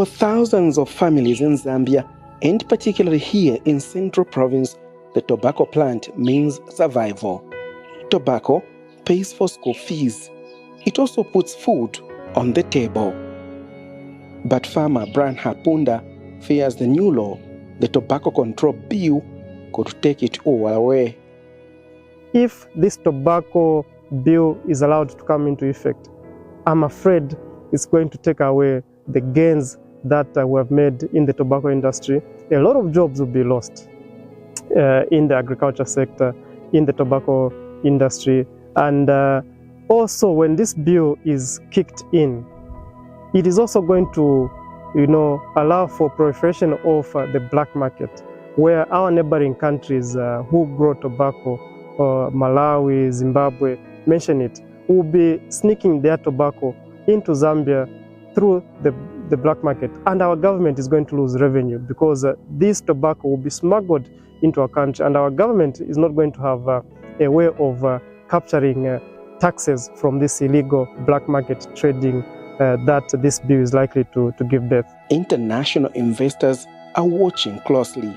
For thousands of families in Zambia, and particularly here in Central Province, the tobacco plant means survival. Tobacco pays for school fees. It also puts food on the table. But farmer Brian Hapunda fears the new law, the tobacco control bill, could take it all away. If this tobacco bill is allowed to come into effect, I'm afraid it's going to take away the gains that we have made in the tobacco industry. A lot of jobs will be lost in the agriculture sector, in the tobacco industry. And also when this bill is kicked in, it is also going to allow for proliferation of the black market, where our neighboring countries who grow tobacco, Malawi, Zimbabwe, mention it, will be sneaking their tobacco into Zambia through the black market. And our government is going to lose revenue because this tobacco will be smuggled into our country, and our government is not going to have a way of capturing taxes from this illegal black market trading that this bill is likely to give birth. International investors are watching closely.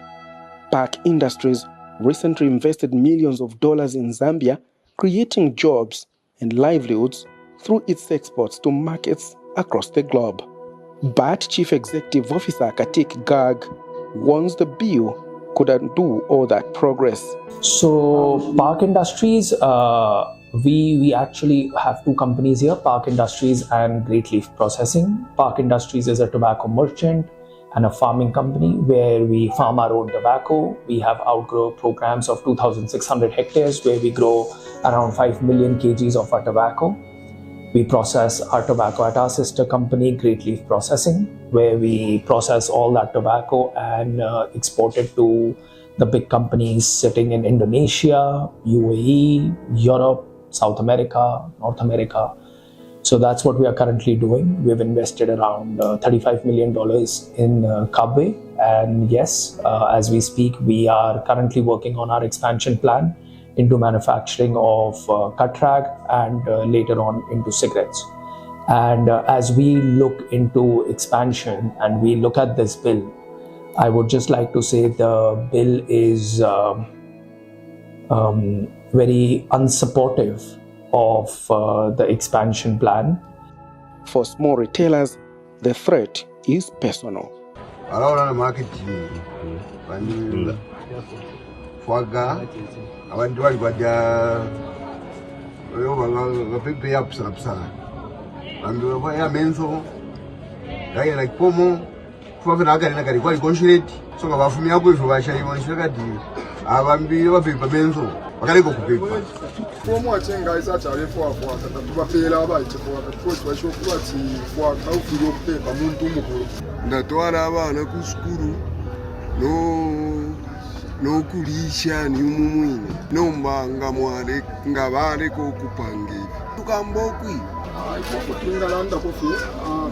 Park Industries recently invested millions of dollars in Zambia, creating jobs and livelihoods through its exports to markets across the globe. But Chief Executive Officer Katik Garg warns the bill could undo all that progress. So Park Industries, we actually have two companies here, Park Industries and Great Leaf Processing. Park Industries is a tobacco merchant and a farming company where we farm our own tobacco. We have outgrow programs of 2,600 hectares where we grow around 5 million kgs of our tobacco. We process our tobacco at our sister company, Great Leaf Processing, where we process all that tobacco and export it to the big companies sitting in Indonesia, UAE, Europe, South America, North America. So that's what we are currently doing. We've invested around $35 million in Kabwe. And yes, as we speak, we are currently working on our expansion plan into manufacturing of cut rag and later on into cigarettes. And as we look into expansion and we look at this bill, I would just like to say the bill is very unsupportive of the expansion plan. For small retailers, the threat is personal. Abantu bali kwajja bapepe yapusapusana bantu baya menso gaya like pomo kuva nagalina kali kwali consulate so nga bafumi yako ife bashayiwa nshakati abambi bapepa menso bakaleko kupepa pomo achenga isachale fwa katubapela abaite fwa katutwa bashokuwati fwa kaufiro kupepa muntu mukuru ndatwala abana ku skulu nokulisha ni umumwine nombanga mwale ngabale kokupangira tukambokwi kutungalanda kofi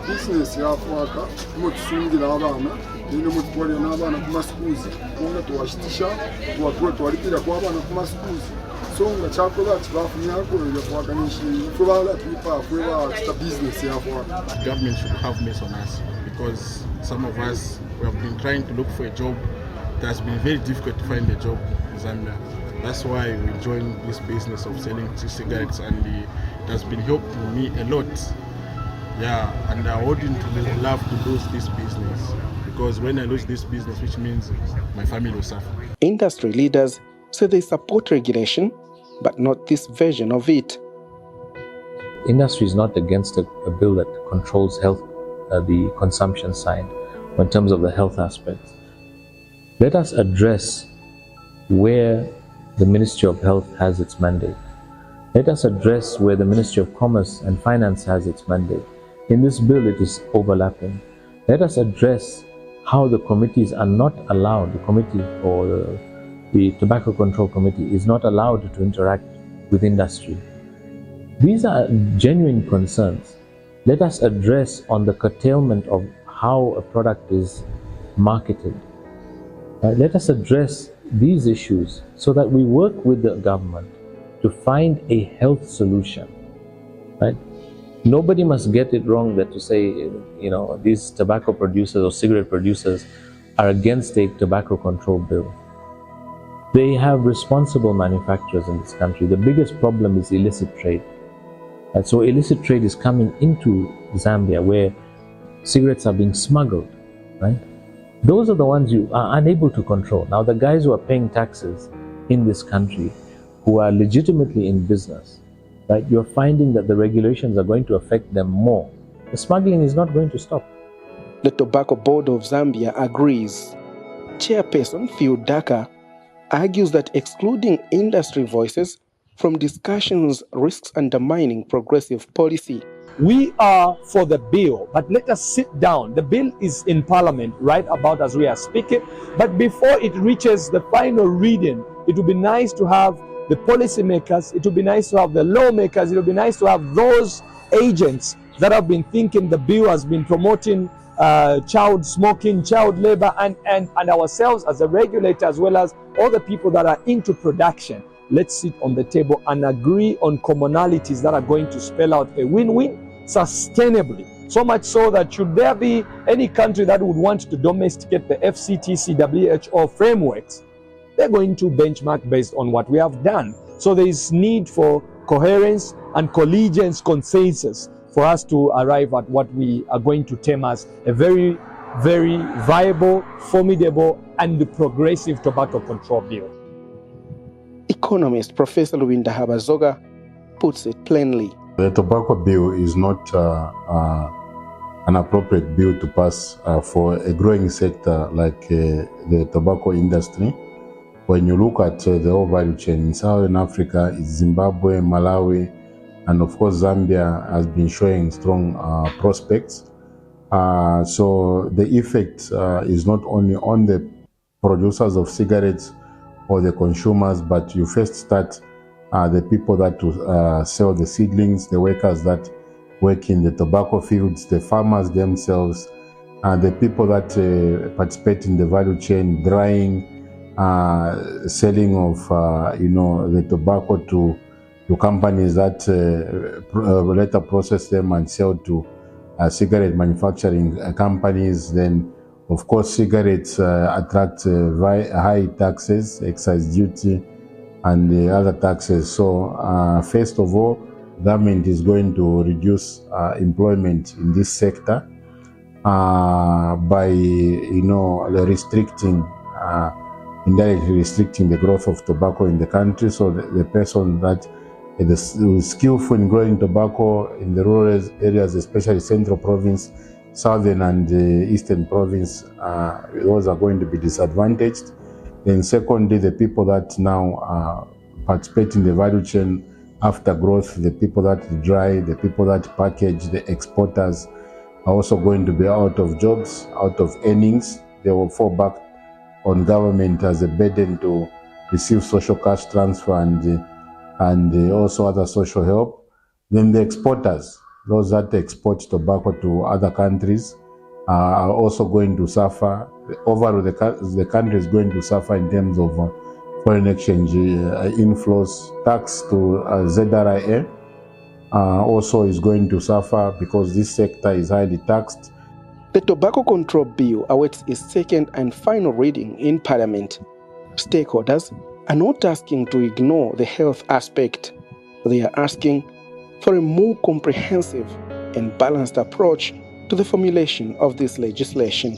business yafwaka mutusungira abana nino mutwalira n'abana ku masikuzi konga tuwashitisha twalipira kwa abana ku masikuzi so nga kyakola kibafunyako yafwakanishi twebala twipa kweba kita business yafwaka. Government should have mercy on us because some of us we have been trying to look for a job. It has been very difficult to find a job in Zambia. That's why we joined this business of selling cigarettes, and it has been helping me a lot. Yeah, and I wouldn't love to lose this business because when I lose this business, which means my family will suffer. Industry leaders say they support regulation, but not this version of it. Industry is not against a bill that controls health, the consumption side, in terms of the health aspects. Let us address where the Ministry of Health has its mandate. Let us address where the Ministry of Commerce and Finance has its mandate. In this bill, it is overlapping. Let us address how the committees are not allowed, the committee or the Tobacco Control Committee is not allowed to interact with industry. These are genuine concerns. Let us address on the curtailment of how a product is marketed. Let us address these issues so that we work with the government to find a health solution. Right? Nobody must get it wrong that to say, these tobacco producers or cigarette producers are against a tobacco control bill. They have responsible manufacturers in this country. The biggest problem is illicit trade. And so illicit trade is coming into Zambia where cigarettes are being smuggled, right? Those are the ones you are unable to control. Now, the guys who are paying taxes in this country, who are legitimately in business, right? You're finding that the regulations are going to affect them more. The smuggling is not going to stop. The Tobacco Board of Zambia agrees. Chairperson Phil Daka argues that excluding industry voices from discussions risks undermining progressive policy. We are for the bill, but let us sit down. The bill is in Parliament right about as we are speaking, but before it reaches the final reading, it would be nice to have the policymakers, it would be nice to have the lawmakers, it would be nice to have those agents that have been thinking the bill has been promoting child smoking, child labor, and ourselves as a regulator, as well as all the people that are into production. Let's sit on the table and agree on commonalities that are going to spell out a win-win sustainably. So much so that should there be any country that would want to domesticate the FCTC, WHO frameworks, they're going to benchmark based on what we have done. So there is need for coherence and collegiance consensus for us to arrive at what we are going to term as a very, very viable, formidable, and progressive tobacco control bill. Economist Professor Luinda Habazoga puts it plainly. The tobacco bill is not an appropriate bill to pass for a growing sector like the tobacco industry. When you look at the whole value chain in Southern Africa, it's Zimbabwe, Malawi, and of course Zambia has been showing strong prospects. So the effect is not only on the producers of cigarettes or the consumers, but you first start the people that sell the seedlings, the workers that work in the tobacco fields, the farmers themselves, the people that participate in the value chain, drying, selling of the tobacco to companies that later process them and sell to cigarette manufacturing companies. Then of course cigarettes attract high taxes, excise duty and the other taxes. So first of all, government is going to reduce employment in this sector by restricting indirectly restricting the growth of tobacco in the country. So the person that is skillful in growing tobacco in the rural areas, especially Central Province, Southern and Eastern Province, those are going to be disadvantaged. Then secondly, the people that now participate in the value chain after growth, the people that dry, the people that package, the exporters are also going to be out of jobs, out of earnings. They will fall back on government as a burden to receive social cash transfer and also other social help. Then the exporters, those that export tobacco to other countries, are also going to suffer. Overall, the country is going to suffer in terms of foreign exchange inflows. Tax to ZRIA also is going to suffer because this sector is highly taxed. The Tobacco Control Bill awaits its second and final reading in Parliament. Stakeholders are not asking to ignore the health aspect. They are asking for a more comprehensive and balanced approach to the formulation of this legislation.